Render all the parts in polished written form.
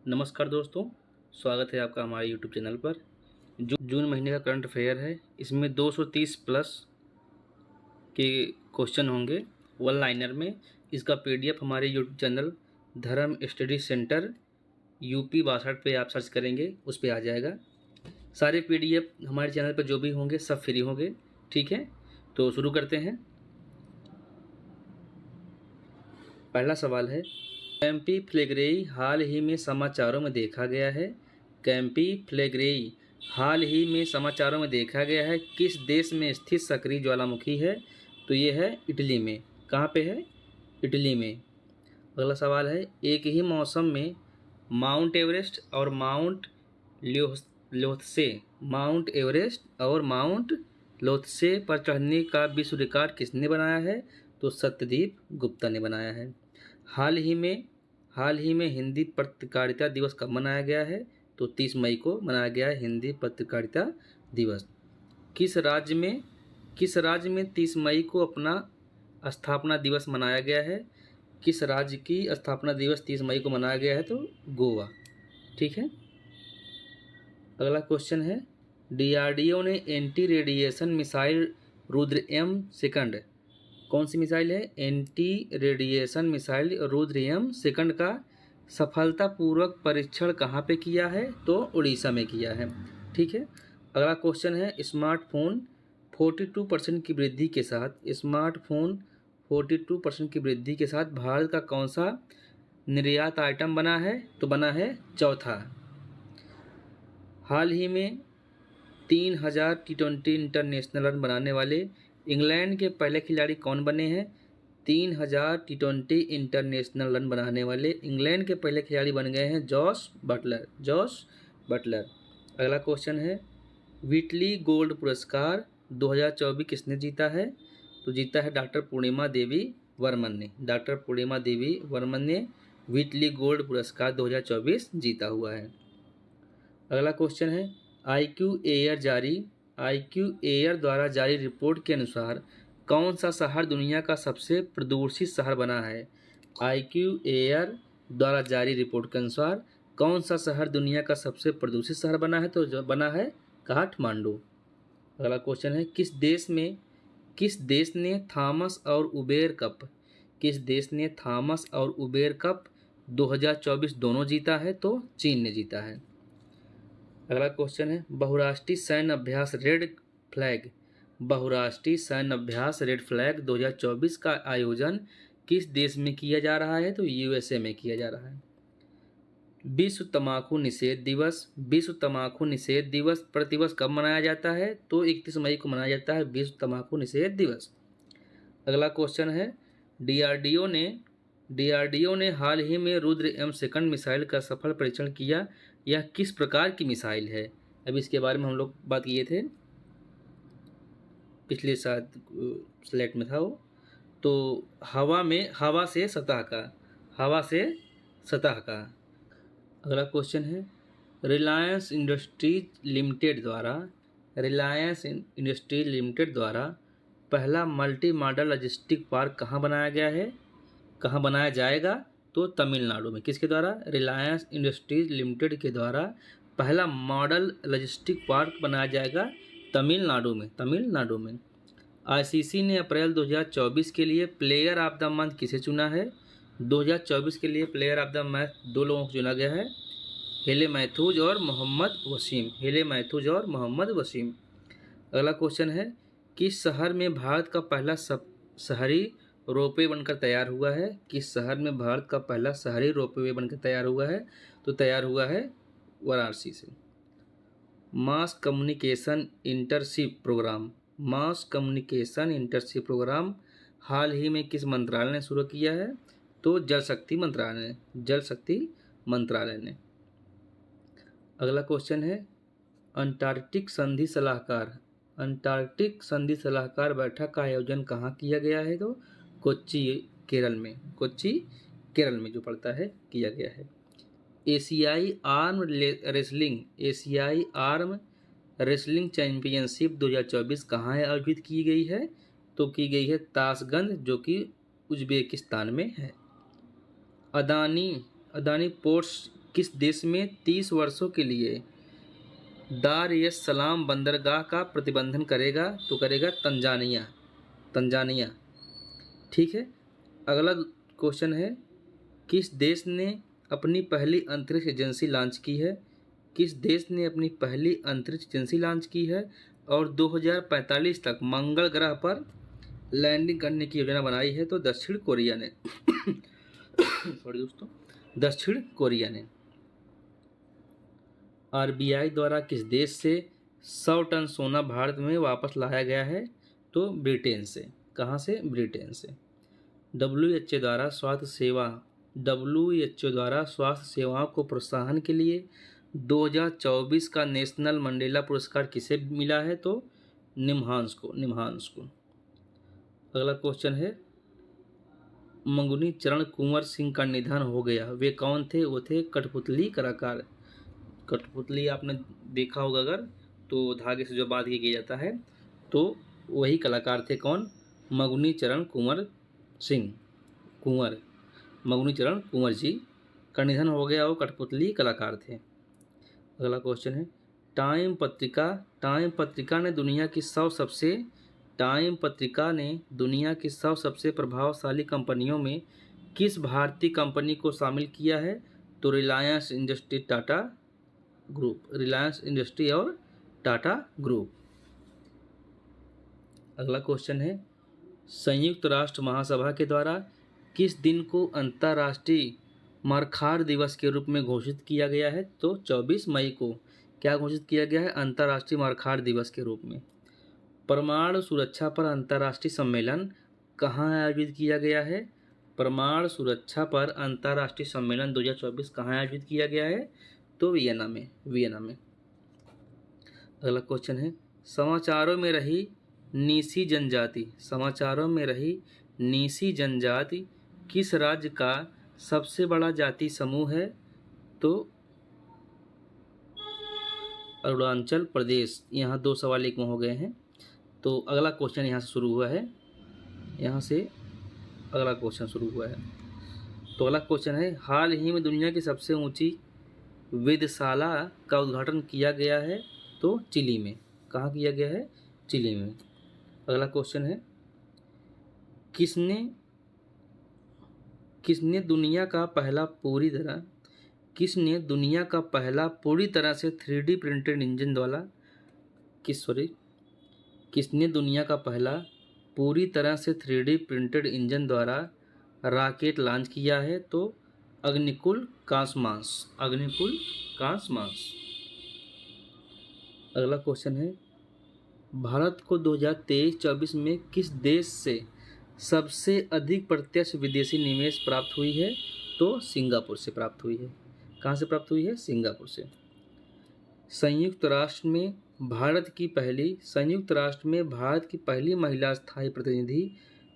नमस्कार दोस्तों, स्वागत है आपका हमारे यूट्यूब चैनल पर। जून महीने का करंट अफेयर है। इसमें 230 प्लस के क्वेश्चन होंगे वन लाइनर में। इसका पीडीएफ हमारे यूट्यूब चैनल धर्म स्टडी सेंटर यूपी 62 पे आप सर्च करेंगे, उस पर आ जाएगा। सारे पीडीएफ हमारे चैनल पर जो भी होंगे सब फ्री होंगे, ठीक है। तो शुरू करते हैं। पहला सवाल है, कैंपी फ्लेग्रेई हाल ही में समाचारों में देखा गया है। कैंपी फ्लेग्रेई हाल ही में समाचारों में देखा गया है किस देश में स्थित सक्रिय ज्वालामुखी है? तो ये है इटली में। कहाँ पे है? इटली में। अगला सवाल है, एक ही मौसम में माउंट एवरेस्ट और माउंट ल्योत्से माउंट एवरेस्ट और माउंट ल्योत्से पर चढ़ने का विश्व रिकॉर्ड किसने बनाया है? तो सत्यदीप गुप्ता ने बनाया है। हाल ही में हिंदी पत्रकारिता दिवस कब मनाया गया है? तो 30 मई को मनाया गया है हिंदी पत्रकारिता दिवस। किस राज्य में 30 मई को अपना स्थापना दिवस मनाया गया है? किस राज्य की स्थापना दिवस 30 मई को मनाया गया है? तो गोवा, ठीक है। अगला क्वेश्चन है, डीआरडीओ ने anti radiation missile Rudra M second, कौन सी मिसाइल है? Anti radiation missile Rudra M second का सफलतापूर्वक परीक्षण कहाँ पे किया है? तो उड़ीसा में किया है, ठीक है। अगला क्वेश्चन है, स्मार्टफोन 42% की वृद्धि के साथ भारत का कौन सा निर्यात आइटम बना है? तो बना है चौथा। हाल ही में 3000 T20 इंटरनेशनल रन बनाने वाले इंग्लैंड के पहले खिलाड़ी कौन बने हैं? 3000 T20 इंटरनेशनल रन बनाने वाले इंग्लैंड के पहले खिलाड़ी बन गए हैं जॉस बटलर। अगला क्वेश्चन है, व्हिटली गोल्ड पुरस्कार 2024 किसने जीता है? तो जीता है डॉक्टर पूर्णिमा देवी वर्मन ने व्हिटली गोल्ड पुरस्कार 2024 जीता हुआ है। अगला क्वेश्चन है, IQ एयर द्वारा जारी रिपोर्ट के अनुसार कौन सा शहर दुनिया का सबसे प्रदूषित शहर बना है? IQ एयर द्वारा जारी रिपोर्ट के अनुसार कौन सा शहर दुनिया का सबसे प्रदूषित शहर बना है? तो जो बना है काठमांडू। अगला क्वेश्चन है, किस देश ने थॉमस और उबेर कप 2024 दोनों जीता है? तो चीन ने जीता है। अगला क्वेश्चन है, बहुराष्ट्रीय सैन्य अभ्यास रेड फ्लैग 2024 का आयोजन किस देश में किया जा रहा है? तो यूएसए में किया जा रहा है। विश्व तंबाकू निषेध दिवस प्रतिवर्ष कब मनाया जाता है? तो 31 मई को मनाया जाता है विश्व तंबाकू निषेध दिवस। अगला क्वेश्चन है, डीआरडीओ ने हाल ही में रुद्र एम सेकंड मिसाइल का सफल परीक्षण किया। यह किस प्रकार की मिसाइल है? अभी इसके बारे में हम लोग बात किए थे, पिछले स्लाइड में था वो। तो हवा से सतह का। अगला क्वेश्चन है, रिलायंस इंडस्ट्रीज लिमिटेड द्वारा पहला मल्टी मॉडल लॉजिस्टिक पार्क कहाँ बनाया जाएगा? तो तमिलनाडु में। किसके द्वारा? रिलायंस इंडस्ट्रीज लिमिटेड के द्वारा पहला मॉडल लॉजिस्टिक पार्क बनाया जाएगा तमिलनाडु में। आईसीसी ने अप्रैल 2024 के लिए प्लेयर ऑफ द मंथ किसे चुना है? 2024 के लिए प्लेयर ऑफ द मंथ 2 लोगों को चुना गया है, हेले मैथ्यूज और मोहम्मद वसीम। अगला क्वेश्चन है, किस शहर में भारत का पहला शहरी रोपवे बनकर तैयार हुआ है? किस शहर में भारत का पहला शहरी रोपवे बनकर तैयार हुआ है? तो तैयार हुआ है वाराणसी से। मास कम्युनिकेशन इंटर्नशिप प्रोग्राम हाल ही में किस मंत्रालय ने शुरू किया है? तो जल शक्ति मंत्रालय ने। अगला क्वेश्चन है, अंटार्कटिक संधि सलाहकार बैठक का आयोजन कहाँ किया गया है? तो कोच्चि केरल में जो पड़ता है किया गया है। एशियाई आर्म रेसलिंग चैंपियनशिप 2024 कहाँ आयोजित की गई है? तो की गई है ताशकंद, जो कि उज्बेकिस्तान में है। अदानी पोर्ट्स किस देश में 30 वर्षों के लिए दार एस सलाम बंदरगाह का प्रतिबंधन करेगा? तो करेगा तंजानिया। तंजानिया, ठीक है। अगला क्वेश्चन है, किस देश ने अपनी पहली अंतरिक्ष एजेंसी लॉन्च की है? किस देश ने अपनी पहली अंतरिक्ष एजेंसी लॉन्च की है और 2045 तक मंगल ग्रह पर लैंडिंग करने की योजना बनाई है? तो दक्षिण कोरिया ने सॉरी दोस्तों, दक्षिण कोरिया ने। आरबीआई द्वारा किस देश से 100 टन सोना भारत में वापस लाया गया है? तो ब्रिटेन से। कहाँ से? ब्रिटेन से। डब्ल्यूएचओ द्वारा स्वास्थ्य सेवाओं को प्रोत्साहन के लिए 2024 का नेशनल मंडेला पुरस्कार किसे मिला है? तो निम्हांस को। अगला क्वेश्चन है, मंगुनी चरण कुंवर सिंह का निधन हो गया, वे कौन थे? वो थे कठपुतली कलाकार। कठपुतली आपने देखा होगा अगर, तो धागे से जो बात किया जाता है, तो वही कलाकार थे। कौन? मंगुनी चरण कुंवर सिंह कुंवर। मंगुनी चरण कुंवर जी का निधन हो गया, वो कठपुतली कलाकार थे। अगला क्वेश्चन है, टाइम पत्रिका ने दुनिया की 100 सबसे प्रभावशाली कंपनियों में किस भारतीय कंपनी को शामिल किया है? तो रिलायंस इंडस्ट्री और टाटा ग्रुप। अगला क्वेश्चन है, संयुक्त राष्ट्र महासभा के द्वारा किस दिन को अंतर्राष्ट्रीय मरखार दिवस के रूप में घोषित किया गया है? तो 24 मई को क्या घोषित किया गया है? अंतर्राष्ट्रीय मरखार दिवस के रूप में। परमाणु सुरक्षा पर अंतर्राष्ट्रीय सम्मेलन कहाँ आयोजित किया गया है? परमाणु सुरक्षा पर अंतर्राष्ट्रीय सम्मेलन 2024 कहाँ आयोजित किया गया है? तो वियना में। अगला क्वेश्चन है, समाचारों में रही नीसी जनजाति किस राज्य का सबसे बड़ा जाति समूह है? तो अरुणाचल प्रदेश। यहाँ 2 सवाल एक में हो गए हैं। तो अगला क्वेश्चन यहाँ से शुरू हुआ है। तो अगला क्वेश्चन है, हाल ही में दुनिया की सबसे ऊंची वेधशाला का उद्घाटन किया गया है? तो चिली में। कहाँ किया गया है? चिली में। अगला क्वेश्चन है, किसने दुनिया का पहला पूरी तरह से 3D प्रिंटेड इंजन वाला किसने दुनिया का पहला पूरी तरह से 3D प्रिंटेड इंजन द्वारा रॉकेट लॉन्च किया है? तो अग्निकुल कासमास। अगला क्वेश्चन है, भारत को 2023-24 में किस देश से सबसे अधिक प्रत्यक्ष विदेशी निवेश प्राप्त हुई है? तो सिंगापुर से प्राप्त हुई है। कहाँ से प्राप्त हुई है? सिंगापुर से। संयुक्त राष्ट्र में भारत की पहली महिला स्थायी प्रतिनिधि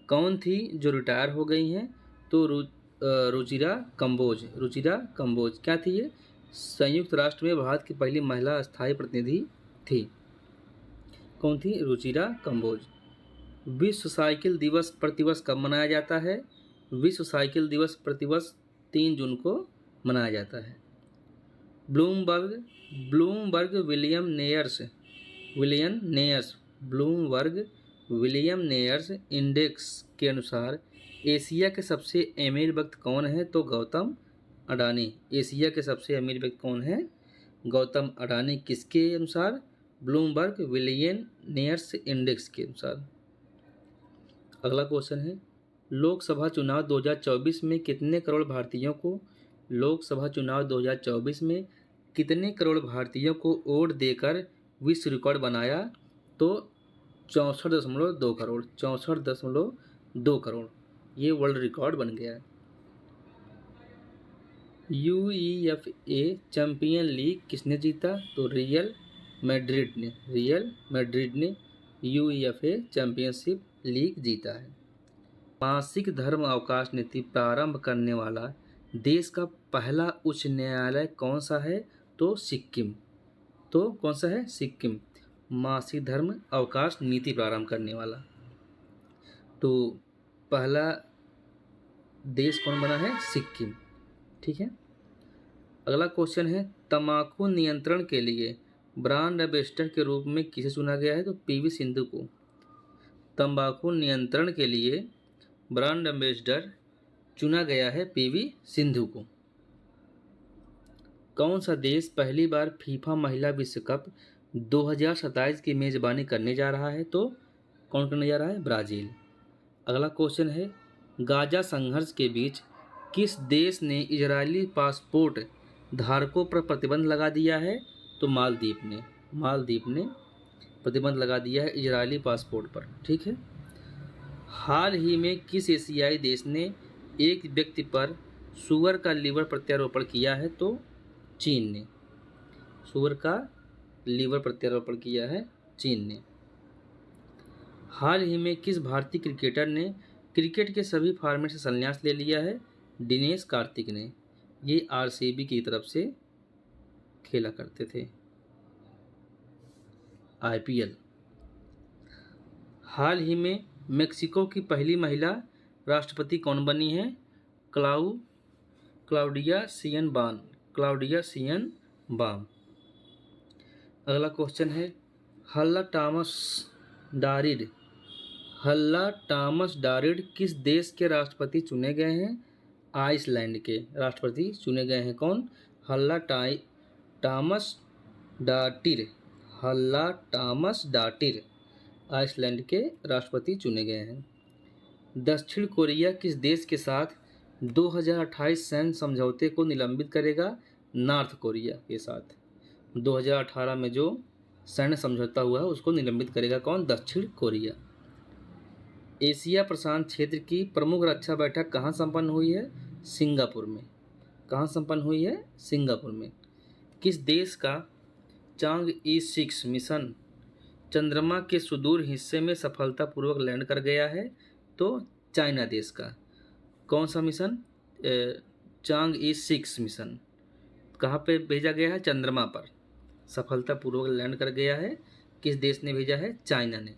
कौन थी जो रिटायर हो गई हैं? तो रुचिरा कंबोज। क्या थी ये? संयुक्त राष्ट्र में भारत की पहली महिला स्थायी प्रतिनिधि थी। कौन थी? रुचिरा कंबोज। विश्व साइकिल दिवस प्रतिवर्ष कब मनाया जाता है? विश्व साइकिल दिवस प्रतिवर्ष 3 जून को मनाया जाता है। ब्लूमबर्ग विलियम नेयर्स इंडेक्स के अनुसार एशिया के सबसे अमीर व्यक्ति कौन है? तो गौतम अडानी। एशिया के सबसे अमीर व्यक्ति कौन है? गौतम अडानी। किसके अनुसार? ब्लूमबर्ग विलियम नेयर्स इंडेक्स के अनुसार। अगला क्वेश्चन है, लोकसभा चुनाव 2024 में कितने करोड़ भारतीयों को वोट देकर विश्व रिकॉर्ड बनाया? तो 64.2 करोड़। ये वर्ल्ड रिकॉर्ड बन गया है। यूईएफए चैंपियन लीग किसने जीता? तो रियल मैड्रिड ने यूईएफए चैंपियनशिप लीग जीता है। मासिक धर्म अवकाश नीति प्रारंभ करने वाला देश का पहला उच्च न्यायालय कौन सा है? तो सिक्किम। तो कौन सा है? सिक्किम। मासिक धर्म अवकाश नीति प्रारंभ करने वाला तो पहला देश कौन बना है? सिक्किम। ठीक है। अगला क्वेश्चन है तंबाकू नियंत्रण के लिए ब्रांड एम्बेसडर के रूप में किसे चुना गया है? तो पीवी सिंधु को। तंबाकू नियंत्रण के लिए ब्रांड एम्बेसडर चुना गया है पीवी सिंधु को। कौन सा देश पहली बार फीफा महिला विश्व कप 2027 की मेजबानी करने जा रहा है? तो कौन करने जा रहा है? ब्राजील। अगला क्वेश्चन है गाजा संघर्ष के बीच किस देश ने इजरायली पासपोर्ट धारकों पर प्रतिबंध लगा दिया है? तो मालदीव ने प्रतिबंध लगा दिया है इजरायली पासपोर्ट पर। ठीक है। हाल ही में किस एशियाई देश ने एक व्यक्ति पर सुअर का लीवर प्रत्यारोपण किया है? तो चीन ने सुअर का लीवर प्रत्यारोपण किया है चीन ने। हाल ही में किस भारतीय क्रिकेटर ने क्रिकेट के सभी फॉर्मेट से संन्यास ले लिया है? दिनेश कार्तिक ने। ये आरसीबी की तरफ से खेला करते थे आईपीएल। हाल ही में मेक्सिको की पहली महिला राष्ट्रपति कौन बनी है? क्लाउडिया शियनबाम। अगला क्वेश्चन है हल्ला टॉमस डारिड किस देश के राष्ट्रपति चुने गए हैं? आइसलैंड के राष्ट्रपति चुने गए हैं। कौन? हल्ला टॉमस डाटिर आइसलैंड के राष्ट्रपति चुने गए हैं। दक्षिण कोरिया किस देश के साथ 2028 सैन्य समझौते को निलंबित करेगा? नॉर्थ कोरिया के साथ 2018 में जो सैन्य समझौता हुआ है उसको निलंबित करेगा। कौन? दक्षिण कोरिया। एशिया प्रशांत क्षेत्र की प्रमुख रक्षा बैठक कहाँ संपन्न हुई है? सिंगापुर में। कहाँ संपन्न हुई है? सिंगापुर में। किस देश का चांग-ई 6 मिशन चंद्रमा के सुदूर हिस्से में सफलतापूर्वक लैंड कर गया है? तो चाइना देश का। कौन सा मिशन? चांग-ई 6 मिशन कहाँ पे भेजा गया है? चंद्रमा पर सफलतापूर्वक लैंड कर गया है। किस देश ने भेजा है? चाइना ने।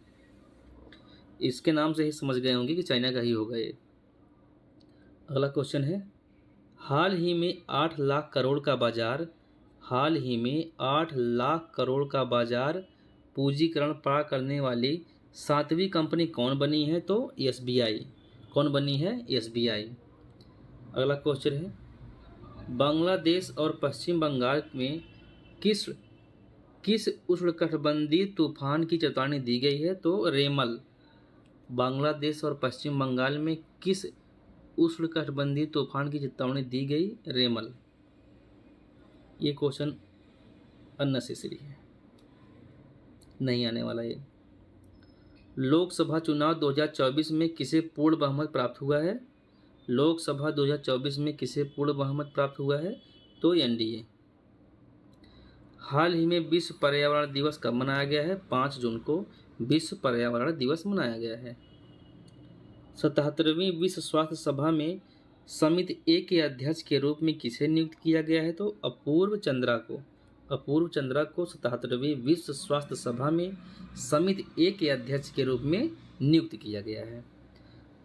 इसके नाम से ही समझ गए होंगे कि चाइना का ही होगा ये। अगला क्वेश्चन है हाल ही में 8 लाख करोड़ का बाजार पूंजीकरण पार करने वाली 7वीं कंपनी कौन बनी है? तो एसबीआई। कौन बनी है? एसबीआई। अगला क्वेश्चन है बांग्लादेश और पश्चिम बंगाल में किस उष्णकटिबंधीय तूफान की चेतावनी दी गई है? तो रेमल। बांग्लादेश और पश्चिम बंगाल में किस उष्णकटिबंधीय तूफान की चेतावनी दी गई? रेमल। ये क्वेश्चन अननेसेसरी है, नहीं आने वाला ये। लोकसभा चुनाव 2024 में किसे पूर्ण बहुमत प्राप्त हुआ है? लोकसभा 2024 में किसे पूर्ण बहुमत प्राप्त हुआ है? तो एनडीए। हाल ही में विश्व पर्यावरण दिवस कब मनाया गया है? 5 जून को विश्व पर्यावरण दिवस मनाया गया है। 77वीं विश्व स्वास्थ्य सभा में समिति ए के अध्यक्ष के रूप में किसे नियुक्त किया गया है? तो अपूर्व चंद्रा को 77वीं विश्व स्वास्थ्य सभा में समिति ए के अध्यक्ष के रूप में नियुक्त किया गया है।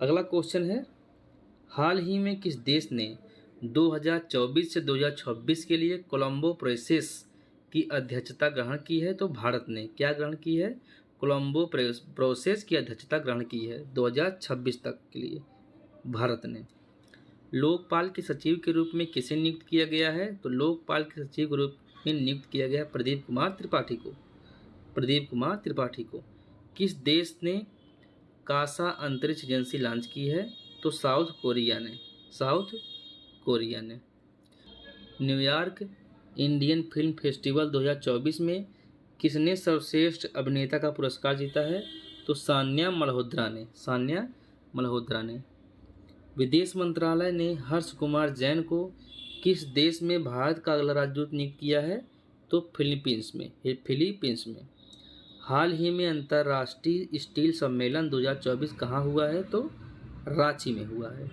अगला क्वेश्चन है हाल ही में किस देश ने 2024 से 2026 के लिए कोलंबो प्रोसेस की अध्यक्षता ग्रहण की है? तो भारत ने। क्या ग्रहण की है? कोलंबो प्रोसेस की अध्यक्षता ग्रहण की है 2026 तक के लिए भारत ने। लोकपाल के सचिव के रूप में किसे नियुक्त किया गया है? तो लोकपाल के सचिव के रूप में नियुक्त किया गया प्रदीप कुमार त्रिपाठी को। किस देश ने कासा अंतरिक्ष एजेंसी लॉन्च की है? तो साउथ कोरिया ने। न्यूयॉर्क इंडियन फिल्म फेस्टिवल 2024 में किसने सर्वश्रेष्ठ अभिनेता का पुरस्कार जीता है? तो सान्या मल्होत्रा ने। विदेश मंत्रालय ने हर्ष कुमार जैन को किस देश में भारत का अगला राजदूत नियुक्त किया है? तो फिलीपींस में। हाल ही में अंतर्राष्ट्रीय स्टील सम्मेलन 2024 कहाँ हुआ है? तो रांची में हुआ है।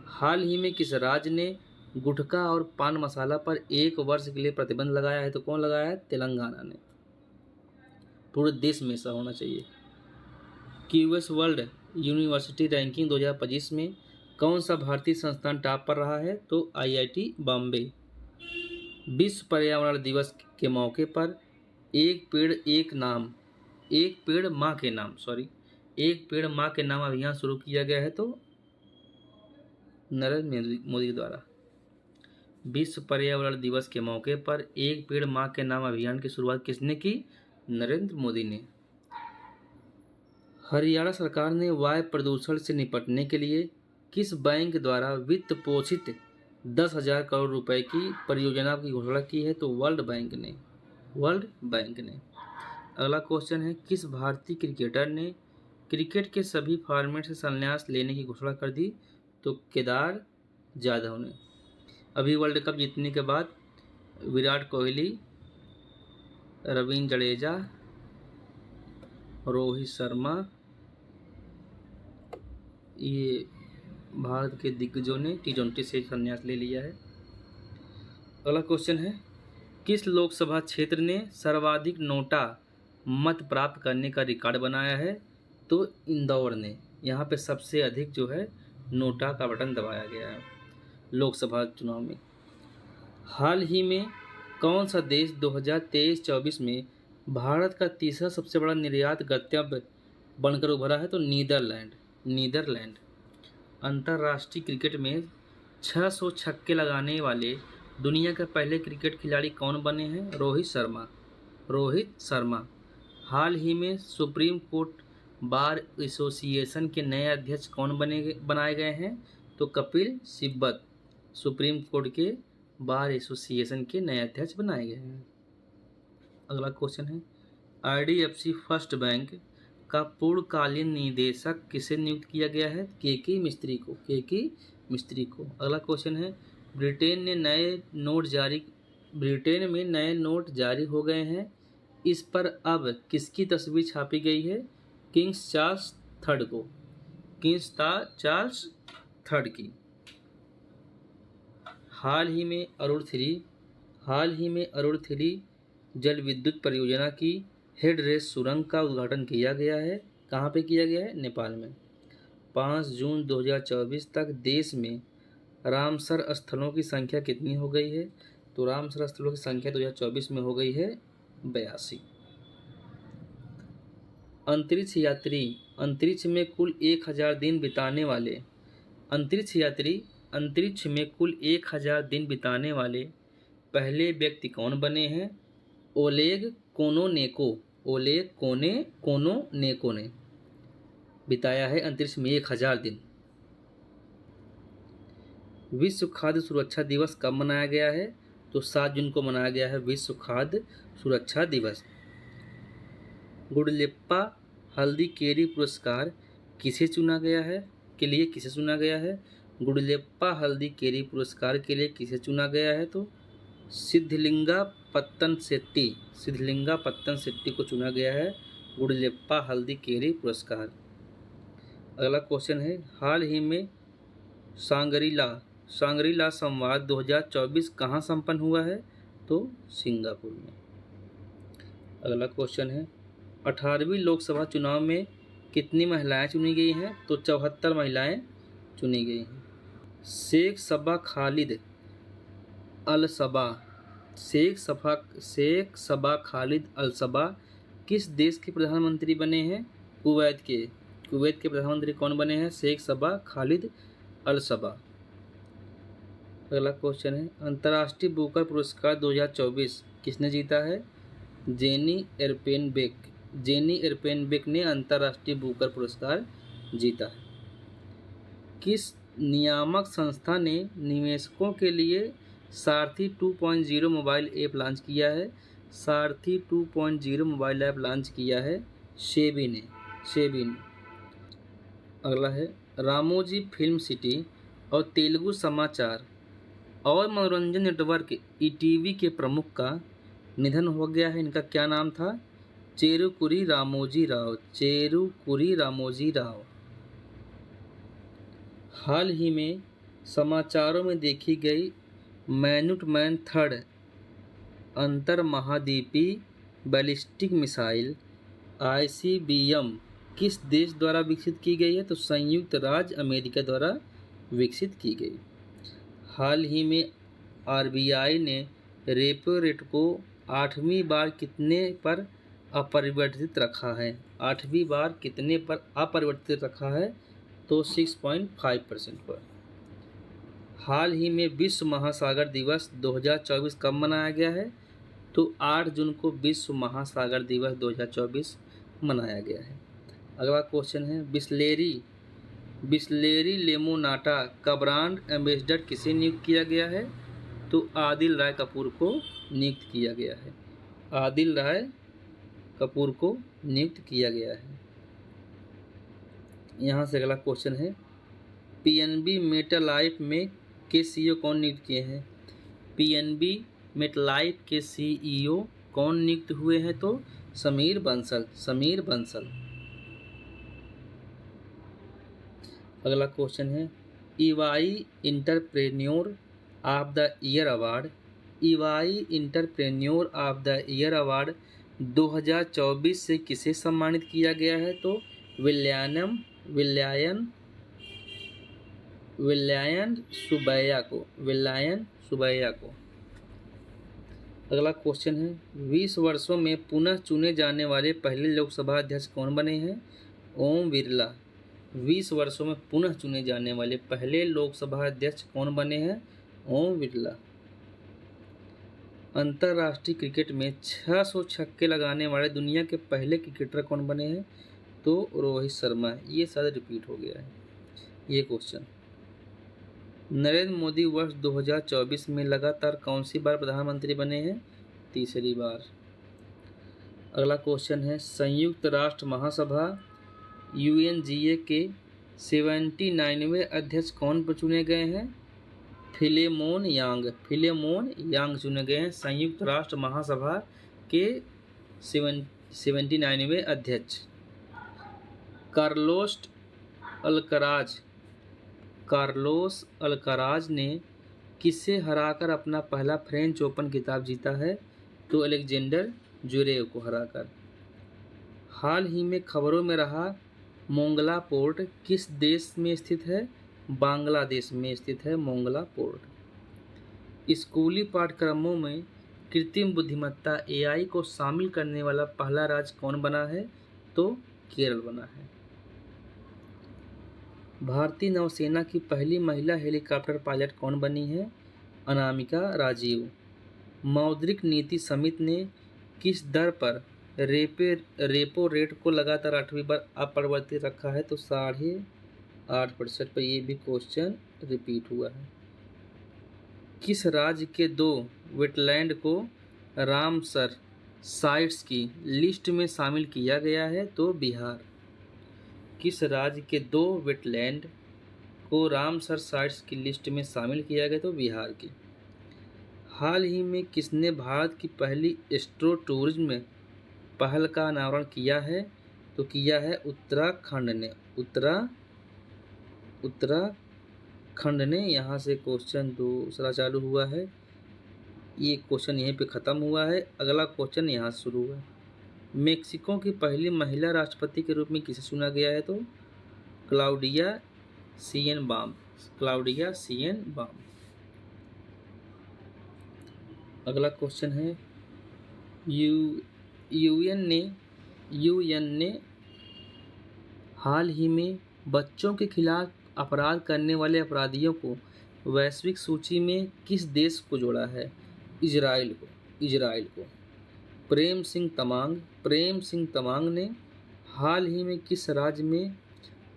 हाल ही में किस राज्य ने गुटखा और पान मसाला पर 1 वर्ष के लिए प्रतिबंध लगाया है? तो कौन लगाया है? तेलंगाना ने। पूरे देश में ऐसा होना चाहिए। क्यूएस वर्ल्ड यूनिवर्सिटी रैंकिंग 2025 में कौन सा भारतीय संस्थान टॉप पर रहा है? तो आईआईटी बॉम्बे। विश्व पर्यावरण दिवस के मौके पर एक पेड़ माँ के नाम अभियान शुरू किया गया है, तो नरेंद्र मोदी द्वारा। विश्व पर्यावरण दिवस के मौके पर एक पेड़ माँ के नाम अभियान की शुरुआत किसने की? नरेंद्र मोदी ने। हरियाणा सरकार ने वायु प्रदूषण से निपटने के लिए किस बैंक द्वारा वित्त पोषित 10,000 करोड़ रुपए की परियोजना की घोषणा की है? तो वर्ल्ड बैंक ने। अगला क्वेश्चन है, किस भारतीय क्रिकेटर ने क्रिकेट के सभी फॉर्मेट से संन्यास लेने की घोषणा कर दी? तो केदार जाधव ने। अभी वर्ल्ड कप जीतने के बाद विराट कोहली, रवींद्र जडेजा, रोहित शर्मा, ये भारत के दिग्गजों ने T20 से संन्यास ले लिया है। अगला क्वेश्चन है, किस लोकसभा क्षेत्र ने सर्वाधिक नोटा मत प्राप्त करने का रिकॉर्ड बनाया है? तो इंदौर ने। यहाँ पे सबसे अधिक जो है नोटा का बटन दबाया गया है लोकसभा चुनाव में। हाल ही में कौन सा देश 2023-24 में भारत का तीसरा सबसे बड़ा निर्यात गंतव्य बनकर उभरा है? तो नीदरलैंड। अंतर्राष्ट्रीय क्रिकेट में 600 छक्के लगाने वाले दुनिया के पहले क्रिकेट खिलाड़ी कौन बने हैं? रोहित शर्मा। हाल ही में सुप्रीम कोर्ट बार एसोसिएशन के नए अध्यक्ष कौन बनाए गए हैं? तो कपिल सिब्बत सुप्रीम कोर्ट के बार एसोसिएशन के नए अध्यक्ष बनाए गए हैं। अगला क्वेश्चन है, IDFC फर्स्ट बैंक का पूर्णकालीन निदेशक किसे नियुक्त किया गया है? के मिस्त्री को। अगला क्वेश्चन है, ब्रिटेन में नए नोट जारी हो गए हैं, इस पर अब किसकी तस्वीर छापी गई है? किंग्स चार्ल्स थर्ड की। हाल ही में अरुण 3 जल विद्युत परियोजना की हेडरेस सुरंग का उद्घाटन किया गया है। कहाँ पे किया गया है? नेपाल में। 5 जून 2024 तक देश में रामसर स्थलों की संख्या कितनी हो गई है? तो रामसर स्थलों की संख्या 2024 में हो गई है 82। अंतरिक्ष में कुल 1000 दिन बिताने वाले पहले व्यक्ति कौन बने हैं? ओलेग कोनेनेको ने बिताया है अंतरिक्ष में 1000 दिन। विश्व खाद्य सुरक्षा दिवस कब मनाया गया है? तो 7 जून को मनाया गया है विश्व खाद्य सुरक्षा दिवस। गुडलेप्पा हल्दी केरी पुरस्कार किसे चुना गया है? गुडलेप्पा हल्दी केरी पुरस्कार के लिए किसे चुना गया है? तो सिद्धलिंगा पत्तन शेट्टी को चुना गया है गुडलेप्पा हल्दी केरी पुरस्कार। अगला क्वेश्चन है, हाल ही में सांगरीला संवाद 2024 कहाँ संपन्न हुआ है? तो सिंगापुर में। अगला क्वेश्चन है, 18वीं लोकसभा चुनाव में कितनी महिलाएं चुनी गई हैं? तो 74 महिलाएं चुनी गई हैं। शेख सबा खालिद अल सबा किस देश के प्रधानमंत्री बने हैं? कुवैत के प्रधानमंत्री कौन बने हैं? शेख सबा खालिद अल सबा। अगला क्वेश्चन है, अंतर्राष्ट्रीय बुकर पुरस्कार 2024 किसने जीता है? जेनी एरपेनबेक ने अंतर्राष्ट्रीय बुकर पुरस्कार जीता है। किस नियामक संस्था ने निवेशकों के लिए सारथी 2.0 मोबाइल ऐप लॉन्च किया है? सारथी 2.0 मोबाइल ऐप लॉन्च किया है सेबी ने। अगला है, रामोजी फिल्म सिटी और तेलुगु समाचार और मनोरंजन नेटवर्क ETV के प्रमुख का निधन हो गया है। इनका क्या नाम था? चेरुकुरी रामोजी राव। हाल ही में समाचारों में देखी गई मैनुटमैन 3rd अंतरमहाद्वीपीय बैलिस्टिक मिसाइल ICBM किस देश द्वारा विकसित की गई है? तो संयुक्त राज्य अमेरिका द्वारा विकसित की गई। हाल ही में RBI ने रेपो रेट को 8वीं बार कितने पर अपरिवर्तित रखा है? 8वीं बार कितने पर अपरिवर्तित रखा है? तो 6.5% पर। हाल ही में विश्व महासागर दिवस 2024 कब मनाया गया है? तो 8 जून को विश्व महासागर दिवस 2024 मनाया गया है। अगला क्वेश्चन है, बिस्लेरी लेमोनाटा का ब्रांड एम्बेसडर किसे नियुक्त किया गया है? तो आदिल राय कपूर को नियुक्त किया गया है। आदिल राय कपूर को नियुक्त किया गया है। यहाँ से अगला क्वेश्चन है, पीएनबी मेटालाइफ में के सीईओ कौन नियुक्त किए हैं? पीएनबी मेटालाइफ के सीईओ कौन नियुक्त हुए हैं? तो समीर बंसल। अगला क्वेश्चन है, EY entrepreneur of the year award 2024 से किसे सम्मानित किया गया है? तो विल्यायन सुबैया को। अगला क्वेश्चन है, 20 वर्षों में पुनः चुने जाने वाले पहले लोकसभा अध्यक्ष कौन बने हैं? ओम बिरला। 20 वर्षों में पुनः चुने जाने वाले पहले लोकसभा अध्यक्ष कौन बने हैं? ओम बिरला। अंतर्राष्ट्रीय क्रिकेट में 600 छक्के लगाने वाले दुनिया के पहले क्रिकेटर कौन बने हैं? तो रोहित शर्मा। ये शायद रिपीट हो गया है ये क्वेश्चन। नरेंद्र मोदी वर्ष 2024 में लगातार कौन सी बार प्रधानमंत्री बने हैं? तीसरी बार। अगला क्वेश्चन है, संयुक्त राष्ट्र महासभा UNGA के 79वें अध्यक्ष कौन चुने गए हैं? फिलेमोन यांग चुने गए हैं संयुक्त राष्ट्र महासभा के 79वें अध्यक्ष। कार्लोस अल्काराज ने किसे हराकर अपना पहला फ्रेंच ओपन खिताब जीता है? तो अलेक्जेंडर ज्वेरेव को हराकर। हाल ही में खबरों में रहा मोंगला पोर्ट किस देश में स्थित है? बांग्लादेश में स्थित है मोंगला पोर्ट। स्कूली पाठ्यक्रमों में कृत्रिम बुद्धिमत्ता AI को शामिल करने वाला पहला राज्य कौन बना है? तो केरल बना है। भारतीय नौसेना की पहली महिला हेलीकॉप्टर पायलट कौन बनी है? अनामिका राजीव। मौद्रिक नीति समिति ने किस दर पर रेपो रेट को लगातार 8वीं बार अपरिवर्तित रखा है? तो 8.5% पर। ये भी क्वेश्चन रिपीट हुआ है। किस राज्य के 2 वेटलैंड को रामसर साइट्स की लिस्ट में शामिल किया गया है? तो बिहार। किस राज्य के 2 वेटलैंड को रामसर साइट्स की लिस्ट में शामिल किया गया? तो बिहार की। हाल ही में किसने भारत की पहली एस्ट्रो टूरिज्म पहल का अनावरण किया है? तो किया है उत्तराखंड ने। यहाँ से क्वेश्चन दूसरा चालू हुआ है। ये क्वेश्चन यहीं पे ख़त्म हुआ है। अगला क्वेश्चन यहाँ से शुरू हुआ है। मेक्सिको की पहली महिला राष्ट्रपति के रूप में किसे चुना गया है? तो क्लाउडिया शिएनबाम। अगला क्वेश्चन है, यूएन ने हाल ही में बच्चों के खिलाफ अपराध करने वाले अपराधियों को वैश्विक सूची में किस देश को जोड़ा है? इजराइल को। प्रेम सिंह तमांग ने हाल ही में किस राज्य में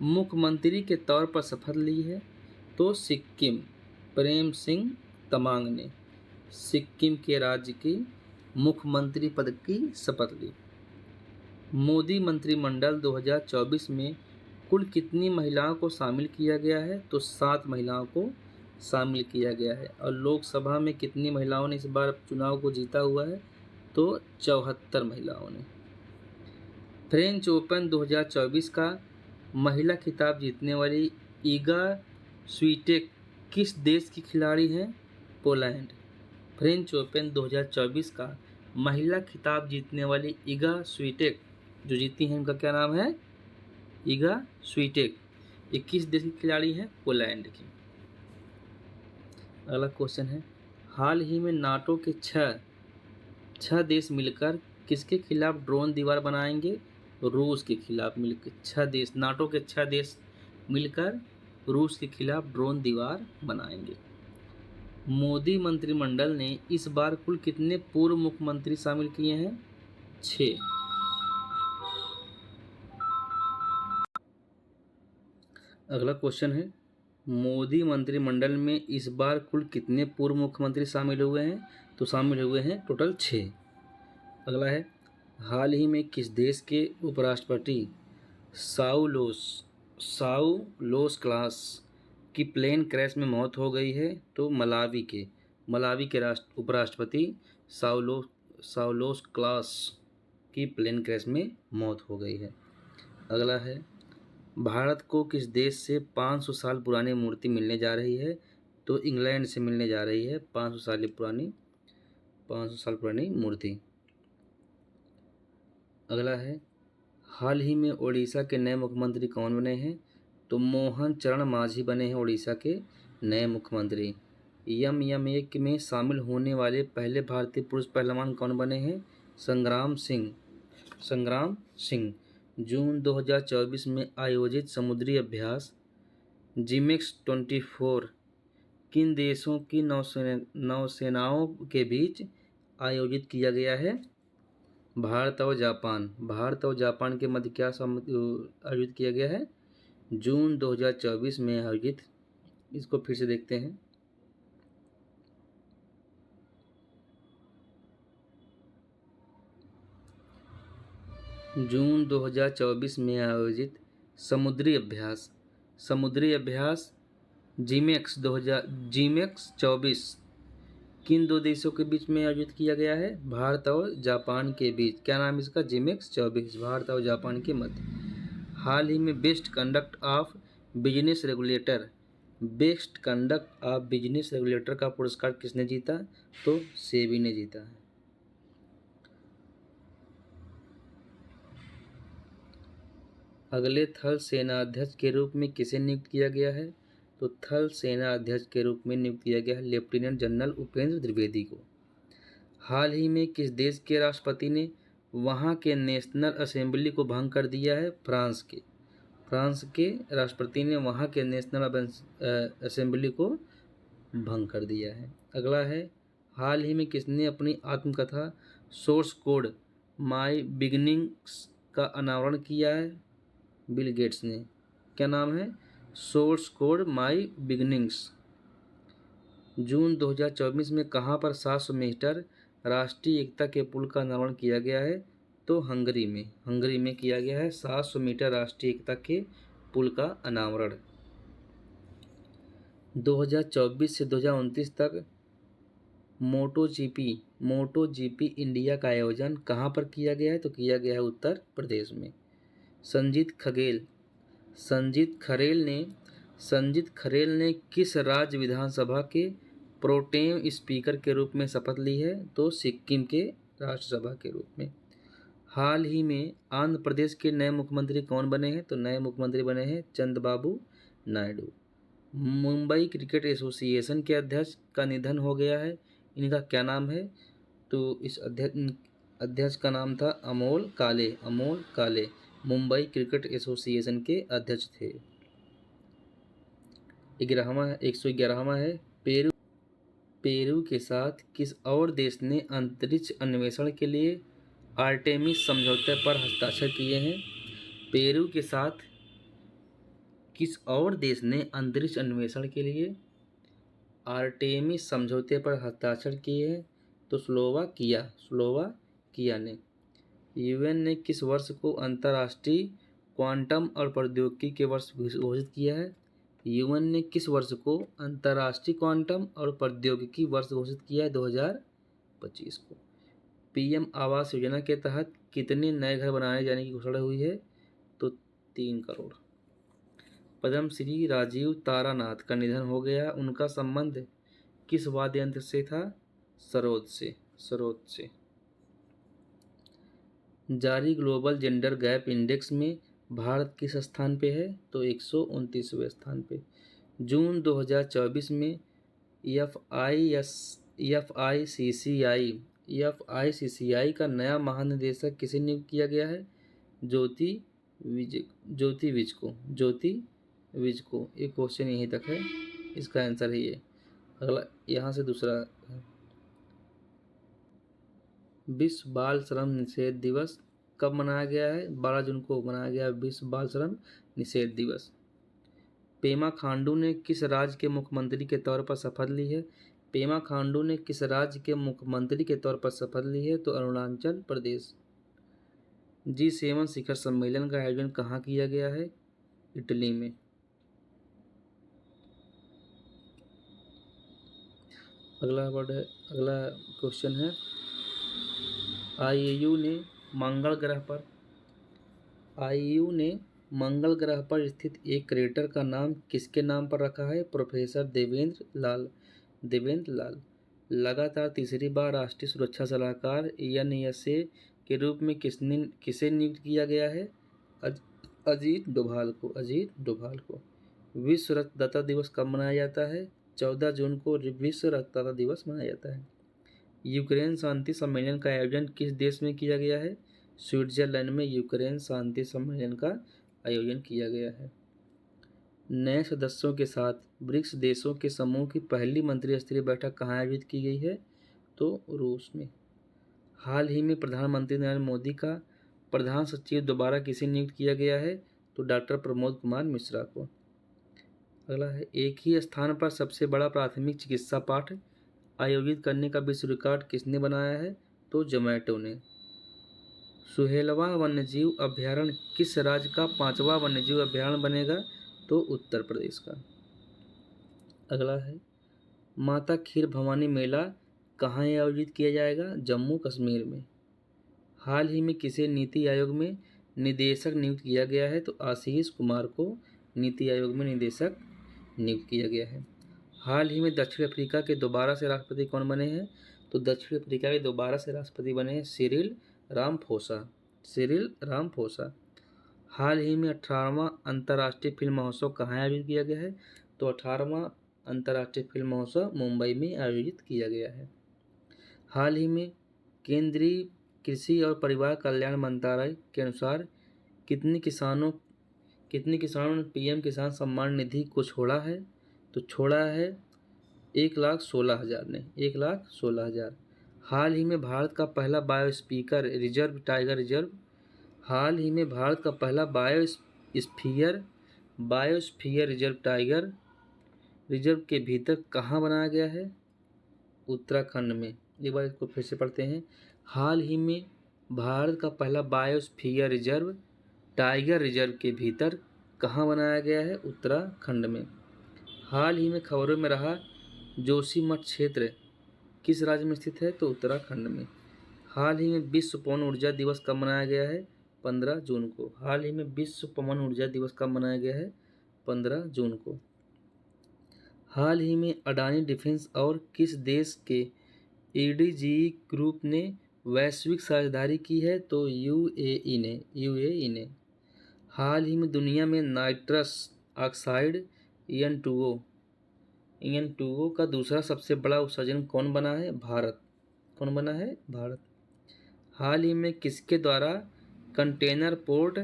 मुख्यमंत्री के तौर पर शपथ ली है? तो सिक्किम। प्रेम सिंह तमांग ने सिक्किम के राज्य की मुख्यमंत्री पद की शपथ ली। मोदी मंत्रिमंडल 2024 में कुल कितनी महिलाओं को शामिल किया गया है? तो 7 महिलाओं को शामिल किया गया है। और लोकसभा में कितनी महिलाओं ने इस बार चुनाव को जीता हुआ है? तो 74 महिलाओं ने। फ्रेंच ओपन 2024 का महिला खिताब जीतने वाली ईगा स्वीटेक किस देश की खिलाड़ी हैं? पोलैंड। फ्रेंच ओपन 2024 का महिला खिताब जीतने वाली ईगा स्वीटेक जो जीती हैं, उनका क्या नाम है? ईगा स्वीटेक। ये किस देश की खिलाड़ी हैं? पोलैंड की। अगला क्वेश्चन है, हाल ही में नाटो के छह देश मिलकर किसके खिलाफ ड्रोन दीवार बनाएंगे? रूस के खिलाफ मिलकर छह देश, नाटो के छह देश मिलकर रूस के खिलाफ ड्रोन दीवार बनाएंगे। मोदी मंत्रिमंडल ने इस बार कुल कितने पूर्व मुख्यमंत्री शामिल किए हैं? 6। अगला क्वेश्चन है, मोदी मंत्रिमंडल में इस बार कुल कितने पूर्व मुख्यमंत्री शामिल हुए हैं? तो शामिल हुए हैं टोटल 6। अगला है, हाल ही में किस देश के उपराष्ट्रपति साउलोस क्लास की प्लेन क्रैश में मौत हो गई है? तो मलावी के उपराष्ट्रपति साउलोस क्लास की प्लेन क्रैश में मौत हो गई है। अगला है, भारत को किस देश से 500 साल पुरानी मूर्ति मिलने जा रही है? तो इंग्लैंड से मिलने जा रही है 500 साल पुरानी मूर्ति। अगला है, हाल ही में ओडिशा के नए मुख्यमंत्री कौन बने हैं? तो मोहन चरण मांझी बने हैं ओडिशा के नए मुख्यमंत्री। MMA में शामिल होने वाले पहले भारतीय पुरुष पहलवान कौन बने हैं? संग्राम सिंह। जून 2024 में आयोजित समुद्री अभ्यास जिमेक्स 24 किन देशों की नौसेनाओं के बीच आयोजित किया गया है? भारत और जापान के मध्य क्या आयोजित किया गया है? जून 2024 में आयोजित। इसको फिर से देखते हैं। जून 2024 में आयोजित समुद्री अभ्यास जिमेक्स 24 किन दो देशों के बीच में आयोजित किया गया है? भारत और जापान के बीच। क्या नाम है इसका? जिमेक्स 24, भारत और जापान के मध्य। हाल ही में best conduct of business regulator का पुरस्कार किसने जीता? तो सेबी ने जीता है। अगले थल सेनाध्यक्ष के रूप में किसे नियुक्त किया गया है? तो थल सेना अध्यक्ष के रूप में नियुक्त किया गया है लेफ्टिनेंट जनरल उपेंद्र द्विवेदी को। हाल ही में किस देश के राष्ट्रपति ने वहां के नेशनल असेंबली को भंग कर दिया है? फ्रांस के राष्ट्रपति ने वहां के नेशनल असेंबली को भंग कर दिया है। अगला है, हाल ही में किसने अपनी आत्मकथा सोर्स कोड माई बिगिनिंग्स का अनावरण किया है? बिल गेट्स ने। क्या नाम है? Source code my beginnings. जून 2024 में कहाँ पर 700 मीटर राष्ट्रीय एकता के पुल का अनावरण किया गया है? तो हंगरी में किया गया है 700 मीटर राष्ट्रीय एकता के पुल का अनावरण। 2024 से 2029 तक मोटो जीपी इंडिया का आयोजन कहाँ पर किया गया है? तो किया गया है उत्तर प्रदेश में। संजीत खरेल ने किस राज्य विधानसभा के प्रोटेम स्पीकर के रूप में शपथ ली है? तो सिक्किम के राज्यसभा के रूप में। हाल ही में आंध्र प्रदेश के नए मुख्यमंत्री कौन बने हैं? तो नए मुख्यमंत्री बने हैं चंद्रबाबू नायडू। मुंबई क्रिकेट एसोसिएशन के अध्यक्ष का निधन हो गया है। इनका क्या नाम है? तो इस अध्यक्ष का नाम था अमोल काले। मुंबई क्रिकेट एसोसिएशन के अध्यक्ष थे। 111वां है, पेरू के साथ किस और देश ने अंतरिक्ष अन्वेषण के लिए आर्टेमिस समझौते पर हस्ताक्षर किए हैं? पेरू के साथ किस और देश ने अंतरिक्ष अन्वेषण के लिए आर्टेमिस समझौते पर हस्ताक्षर किए हैं? तो स्लोवाकिया ने। यूएन ने किस वर्ष को अंतर्राष्ट्रीय क्वांटम और प्रौद्योगिकी के वर्ष घोषित किया है? यूएन ने किस वर्ष को अंतर्राष्ट्रीय क्वांटम और प्रौद्योगिकी वर्ष घोषित किया है? 2025 को। पीएम आवास योजना के तहत कितने नए घर बनाए जाने की घोषणा हुई है? तो 3 करोड़। पद्मश्री राजीव तारानाथ का निधन हो गया। उनका संबंध किस वाद्य यंत्र से था? सरोद से। जारी ग्लोबल जेंडर गैप इंडेक्स में भारत किस स्थान पे है? तो 129वें स्थान पे। जून 2024 में एफ आई सी सी आई का नया महानिदेशक किसे नियुक्त किया गया है? ज्योति विज को। एक क्वेश्चन यहीं तक है, इसका आंसर है ये। अगला यहाँ से दूसरा है। विश्व बाल श्रम निषेध दिवस कब मनाया गया है? 12 जून को मनाया गया विश्व बाल श्रम निषेध दिवस। पेमा खांडू ने किस राज्य के मुख्यमंत्री के तौर पर शपथ ली है? पेमा खांडू ने किस राज्य के मुख्यमंत्री के तौर पर शपथ ली है? तो अरुणाचल प्रदेश। G7 शिखर सम्मेलन का आयोजन कहाँ किया गया है? इटली में। अगला क्वेश्चन है, आईयू ने मंगल ग्रह पर स्थित एक क्रेटर का नाम किसके नाम पर रखा है? प्रोफेसर देवेंद्र लाल। लगातार तीसरी बार राष्ट्रीय सुरक्षा सलाहकार NSA के रूप में किसे नियुक्त किया गया है? अजीत डोभाल को। विश्व रक्तदाता दिवस कब मनाया जाता है? 14 जून को विश्व रक्तदाता दिवस मनाया जाता है। यूक्रेन शांति सम्मेलन का आयोजन किस देश में किया गया है? स्विट्जरलैंड में यूक्रेन शांति सम्मेलन का आयोजन किया गया है। नए सदस्यों के साथ ब्रिक्स देशों के समूह की पहली मंत्रिस्तरीय बैठक कहाँ आयोजित की गई है? तो रूस में। हाल ही में प्रधानमंत्री नरेंद्र मोदी का प्रधान सचिव दोबारा किसे नियुक्त किया गया है? तो डॉक्टर प्रमोद कुमार मिश्रा को। अगला है, एक ही स्थान पर सबसे बड़ा प्राथमिक चिकित्सा पाठ आयोजित करने का विश्व रिकॉर्ड किसने बनाया है? तो जोमेटो ने। सुहेलवा वन्यजीव अभ्यारण्य किस राज्य का 5वां वन्यजीव अभ्यारण्य बनेगा? तो उत्तर प्रदेश का। अगला है, माता खीर भवानी मेला कहाँ आयोजित किया जाएगा? जम्मू कश्मीर में। हाल ही में किसे नीति आयोग में निदेशक नियुक्त किया गया है? तो आशीष कुमार को नीति आयोग में निदेशक नियुक्त किया गया है। हाल ही में दक्षिण अफ्रीका के दोबारा से राष्ट्रपति कौन बने हैं? तो दक्षिण अफ्रीका के दोबारा से राष्ट्रपति बने हैं सिरिल रामफोसा। हाल ही में 18वां अंतर्राष्ट्रीय फिल्म महोत्सव कहाँ आयोजित किया गया है? तो 18वां अंतर्राष्ट्रीय फिल्म महोत्सव मुंबई में आयोजित किया गया है। हाल ही में केंद्रीय कृषि और परिवार कल्याण मंत्रालय के अनुसार कितने किसानों ने PM किसान सम्मान निधि को छोड़ा है? तो छोड़ा है 1,16,000 ने, 1,16,000। हाल ही में भारत का पहला बायोस्फीयर रिजर्व टाइगर रिजर्व के भीतर कहाँ बनाया गया है? उत्तराखंड में। एक बार इसको फिर से पढ़ते हैं। हाल ही में भारत का पहला बायोस्फीयर रिजर्व टाइगर रिजर्व के भीतर कहाँ बनाया गया है? उत्तराखंड में। हाल ही में खबरों में रहा जोशीमठ क्षेत्र किस राज्य में स्थित है? तो उत्तराखंड में। हाल ही में विश्व पवन ऊर्जा दिवस कब मनाया गया है? 15 जून को। हाल ही में विश्व पवन ऊर्जा दिवस कब मनाया गया है? 15 जून को। हाल ही में अडानी डिफेंस और किस देश के ADGE ग्रुप ने वैश्विक साझेदारी की है? तो UAE ने। हाल ही में दुनिया में नाइट्रस ऑक्साइड EN2O का दूसरा सबसे बड़ा उत्सर्जन कौन बना है? भारत। हाल ही में किसके द्वारा कंटेनर पोर्ट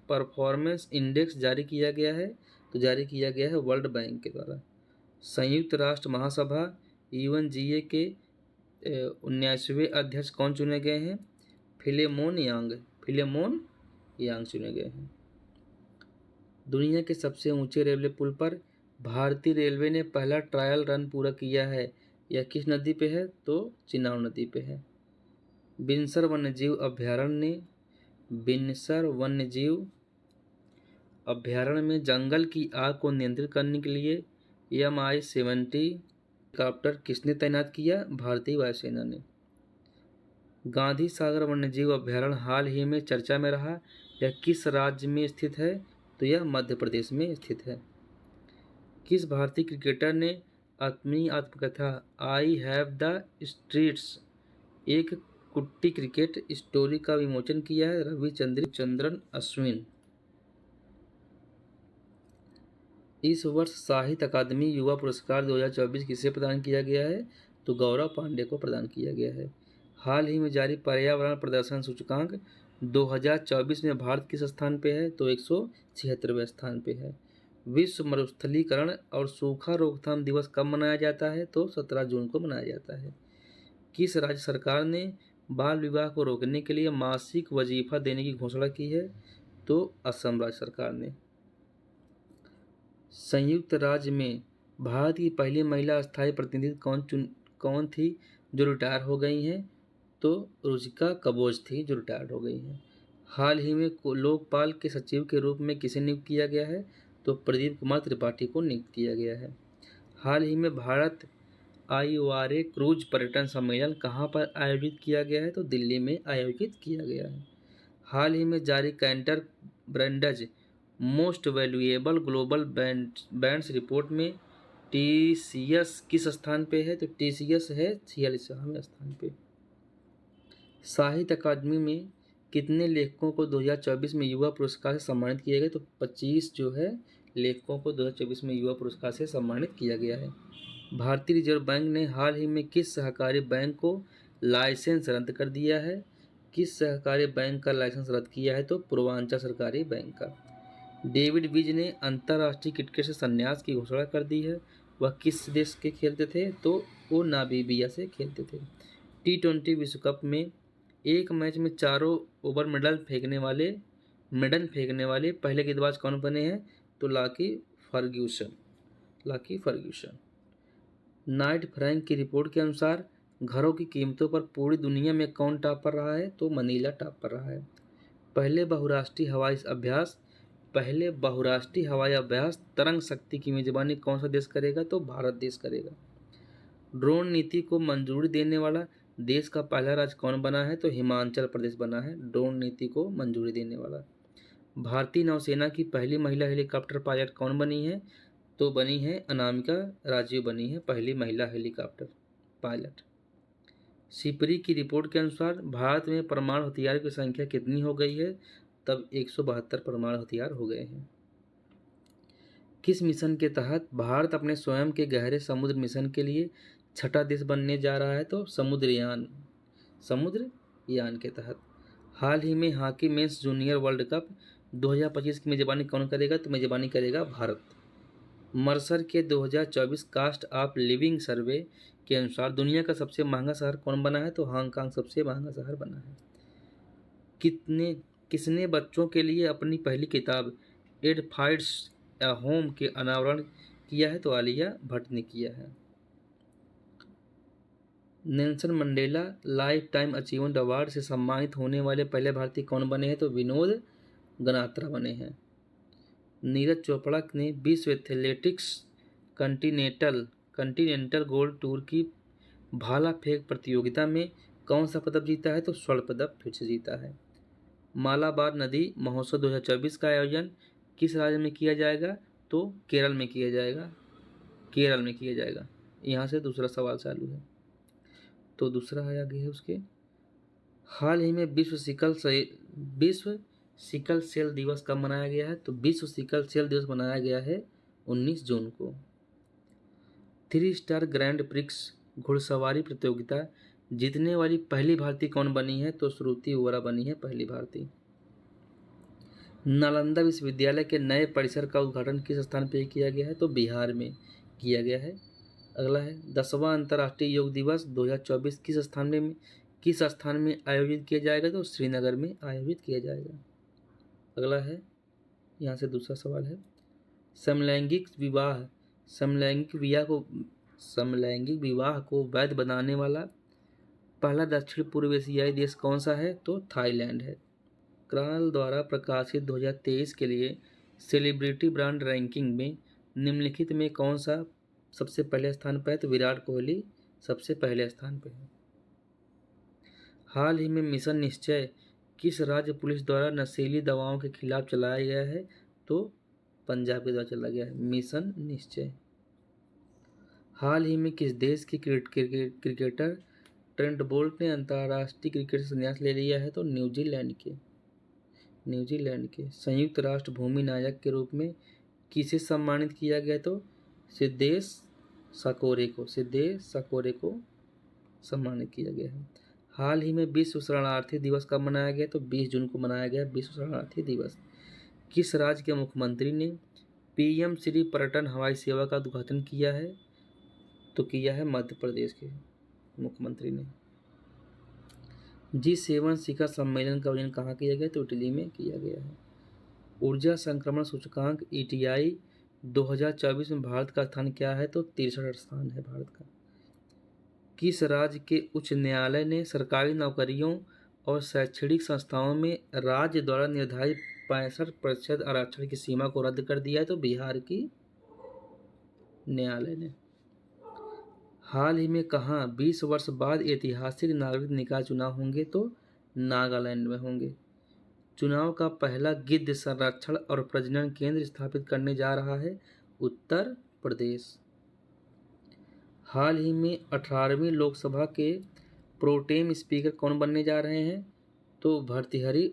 परफॉर्मेंस इंडेक्स जारी किया गया है? तो जारी किया गया है वर्ल्ड बैंक के द्वारा। संयुक्त राष्ट्र महासभा UNGA के 19वें अध्यक्ष कौन चुने गए हैं? फिलेमोन यांग चुने गए हैं। दुनिया के सबसे ऊंचे रेलवे पुल पर भारतीय रेलवे ने पहला ट्रायल रन पूरा किया है। यह किस नदी पे है? तो चिनाब नदी पे है। बिनसर वन्यजीव अभ्यारण्य में जंगल की आग को नियंत्रित करने के लिए Mi-70 हेलीकॉप्टर किसने तैनात किया? भारतीय वायुसेना ने। गांधी सागर वन्यजीव अभ्यारण्य हाल ही में चर्चा में रहा। यह किस राज्य में स्थित है? तो यह मध्य प्रदेश में स्थित है। किस भारतीय क्रिकेटर ने अपनी आत्मकथा आई हैव द स्ट्रीट्स एक कुट्टी क्रिकेट स्टोरी का विमोचन किया है? रविचंद्रन अश्विन। इस वर्ष साहित्य अकादमी युवा पुरस्कार 2024 किसे प्रदान किया गया है? तो गौरव पांडे को प्रदान किया गया है। हाल ही में जारी पर्यावरण प्रदर्शन सूचकांक 2024 में भारत किस स्थान पे है? तो 176वें स्थान पे है। विश्व मरुस्थलीकरण और सूखा रोकथाम दिवस कब मनाया जाता है? तो 17 जून को मनाया जाता है। किस राज्य सरकार ने बाल विवाह को रोकने के लिए मासिक वजीफा देने की घोषणा की है? तो असम राज्य सरकार ने। संयुक्त राज्य में भारत की पहली महिला स्थायी प्रतिनिधि कौन थी जो रिटायर हो गई हैं? तो रुचिका कबोज थी जो रिटायर्ड हो गई हैं। हाल ही में लोकपाल के सचिव के रूप में किसे नियुक्त किया गया है? तो प्रदीप कुमार त्रिपाठी को नियुक्त किया गया है। हाल ही में भारत IORA क्रूज पर्यटन सम्मेलन कहाँ पर आयोजित किया गया है? तो दिल्ली में आयोजित किया गया है। हाल ही में जारी Kantar BrandZ most valuable global brands report में TCS किस स्थान पे है? तो TCS है 46वें स्थान पे। साहित्य अकादमी में कितने लेखकों को 2024 में युवा पुरस्कार से सम्मानित किया गया? तो 25 जो है लेखकों को 2024 में युवा पुरस्कार से सम्मानित किया गया है। भारतीय रिजर्व बैंक ने हाल ही में किस सहकारी बैंक को लाइसेंस रद्द कर दिया है? किस सहकारी बैंक का लाइसेंस रद्द किया है? तो पूर्वांचल सहकारी बैंक का। डेविड विज ने अंतर्राष्ट्रीय क्रिकेट से संन्यास की घोषणा कर दी है। वह किस देश के खेलते थे? तो वो नामीबिया से खेलते थे। T20 विश्व कप में एक मैच में चारों ओवर मेडल फेंकने वाले पहले गेंदबाज कौन बने हैं? तो लाकी फर्ग्यूसन। नाइट फ्रैंक की रिपोर्ट के अनुसार घरों की कीमतों पर पूरी दुनिया में कौन टॉप पर रहा है? तो मनीला टॉप पर रहा है। पहले बहुराष्ट्रीय हवाई अभ्यास तरंग शक्ति की मेजबानी कौन सा देश करेगा? तो भारत देश करेगा। ड्रोन नीति को मंजूरी देने वाला देश का पहला राज्य कौन बना है? तो हिमाचल प्रदेश बना है ड्रोन नीति को मंजूरी देने वाला। भारतीय नौसेना की पहली महिला हेलीकॉप्टर पायलट कौन बनी है? तो बनी है अनामिका राजीव बनी है पहली महिला हेलीकॉप्टर पायलट। सिपरी की रिपोर्ट के अनुसार भारत में परमाणु हथियार की संख्या कितनी हो गई है? तब 172 परमाणु हथियार हो गए हैं। किस मिशन के तहत भारत अपने स्वयं के गहरे समुद्र मिशन के लिए छठा देश बनने जा रहा है? तो समुद्रयान के तहत। हाल ही में hockey mains junior world cup 2025 की मेजबानी कौन करेगा? तो मेजबानी करेगा भारत। मर्सर के 2024 कास्ट ऑफ लिविंग सर्वे के अनुसार दुनिया का सबसे महंगा शहर कौन बना है? तो हांगकांग सबसे महंगा शहर बना है। किसने बच्चों के लिए अपनी पहली किताब एड फाइट्स ए होम के अनावरण किया है? तो आलिया भट्ट ने किया है। Nelson Mandela life time achievement award से सम्मानित होने वाले पहले भारतीय कौन बने हैं? तो विनोद गनात्रा बने हैं। नीरज चोपड़ा ने विश्व एथलेटिक्स कंटिनेंटल गोल्ड टूर की भाला फेंक प्रतियोगिता में कौन सा पदक जीता है? तो स्वर्ण पदक फिर से जीता है। मालाबार नदी महोत्सव 2024 का आयोजन किस राज्य में किया जाएगा? तो केरल में किया जाएगा। यहाँ से दूसरा सवाल चालू है। तो दूसरा आगे है उसके। हाल ही में विश्व सिकल सेल दिवस कब मनाया गया है? तो विश्व सिकल सेल दिवस मनाया गया है 19 जून को। 3 स्टार ग्रैंड प्रिक्स घुड़सवारी प्रतियोगिता जीतने वाली पहली भारतीय कौन बनी है? तो श्रुति वोरा बनी है पहली भारतीय। नालंदा विश्वविद्यालय के नए परिसर का उद्घाटन किस स्थान पर किया गया है? तो बिहार में किया गया है। अगला है 10वां अंतर्राष्ट्रीय योग दिवस 2024 किस स्थान में आयोजित किया जाएगा? तो श्रीनगर में आयोजित किया जाएगा। अगला है यहाँ से दूसरा सवाल है समलैंगिक विवाह को वैध बनाने वाला पहला दक्षिण पूर्व एशियाई देश कौन सा है? तो थाईलैंड है। क्रॉल द्वारा प्रकाशित 2023 के लिए सेलिब्रिटी ब्रांड रैंकिंग में निम्नलिखित में कौन सा सबसे पहले स्थान पर है? तो विराट कोहली सबसे पहले स्थान पर है। हाल ही में मिशन निश्चय किस राज्य पुलिस द्वारा नशीली दवाओं के खिलाफ चलाया गया है? तो पंजाब के द्वारा चलाया गया है मिशन निश्चय। हाल ही में किस देश के क्रिकेटर ट्रेंट बोल्ट ने अंतर्राष्ट्रीय क्रिकेट से संन्यास ले लिया है? तो न्यूजीलैंड के। संयुक्त राष्ट्र भूमि नायक के रूप में किसे सम्मानित किया गया? तो सिद्धेश साकोरे को सम्मानित किया गया है। हाल ही में विश्व शरणार्थी दिवस कब मनाया गया? तो 20 जून को मनाया गया विश्व शरणार्थी दिवस। किस राज्य के मुख्यमंत्री ने पीएम श्री पर्यटन हवाई सेवा का उद्घाटन किया है? तो किया है मध्य प्रदेश के मुख्यमंत्री ने। G7 शिखर सम्मेलन का आयोजन कहाँ किया गया? तो इटली में किया गया है। ऊर्जा संक्रमण सूचकांक ETI 2024 में भारत का स्थान क्या है? तो 63 स्थान है भारत का। किस राज्य के उच्च न्यायालय ने सरकारी नौकरियों और शैक्षणिक संस्थाओं में राज्य द्वारा निर्धारित 65% आरक्षण की सीमा को रद्द कर दिया है? तो बिहार की न्यायालय ने। हाल ही में कहाँ 20 वर्ष बाद ऐतिहासिक नागरिक निकाय चुनाव होंगे? तो नागालैंड में होंगे। चुनाव का पहला गिद्ध संरक्षण और प्रजनन केंद्र स्थापित करने जा रहा है उत्तर प्रदेश। हाल ही में 18वीं लोकसभा के प्रोटेम स्पीकर कौन बनने जा रहे हैं? तो भर्तृहरि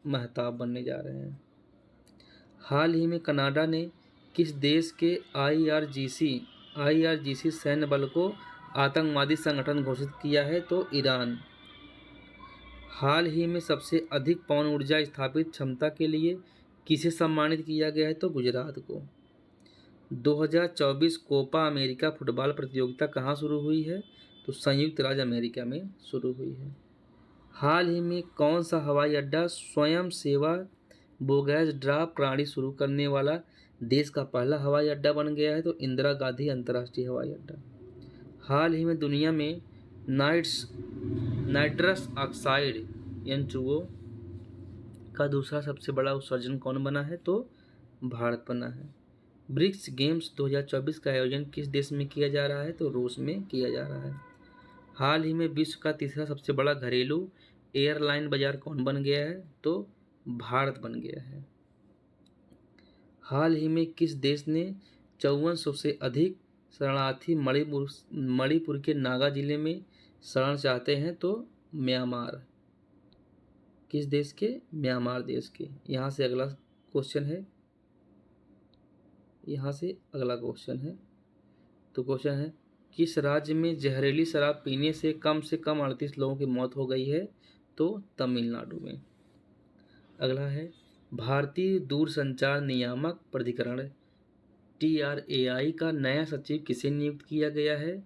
महताब बनने जा रहे हैं। हाल ही में कनाडा ने किस देश के IRGC सैन्य बल को आतंकवादी संगठन घोषित किया है? तो ईरान। हाल ही में सबसे अधिक पवन ऊर्जा स्थापित क्षमता के लिए किसे सम्मानित किया गया है? तो गुजरात को। 2024 कोपा अमेरिका फुटबॉल प्रतियोगिता कहाँ शुरू हुई है? तो संयुक्त राज्य अमेरिका में शुरू हुई है। हाल ही में कौन सा हवाई अड्डा स्वयं सेवा बोगैस ड्रॉप प्रणाली शुरू करने वाला देश का पहला हवाई अड्डा बन गया है? तो इंदिरा गांधी अंतर्राष्ट्रीय हवाई अड्डा। हाल ही में दुनिया में नाइट्रस ऑक्साइड N2O का दूसरा सबसे बड़ा उत्सर्जन कौन बना है? तो भारत बना है। ब्रिक्स गेम्स 2024 का आयोजन किस देश में किया जा रहा है? तो रूस में किया जा रहा है। हाल ही में विश्व का तीसरा सबसे बड़ा घरेलू एयरलाइन बाजार कौन बन गया है? तो भारत बन गया है। हाल ही में किस देश ने 5400 से अधिक शरणार्थी मणिपुर के नागा जिले में शरण चाहते हैं? तो म्यांमार। किस देश के? म्यांमार देश के। यहाँ से अगला क्वेश्चन है। तो क्वेश्चन है किस राज्य में जहरीली शराब पीने से कम 38 लोगों की मौत हो गई है? तो तमिलनाडु में। अगला है भारतीय दूरसंचार नियामक प्राधिकरण TRAI का नया सचिव किसे नियुक्त किया गया है?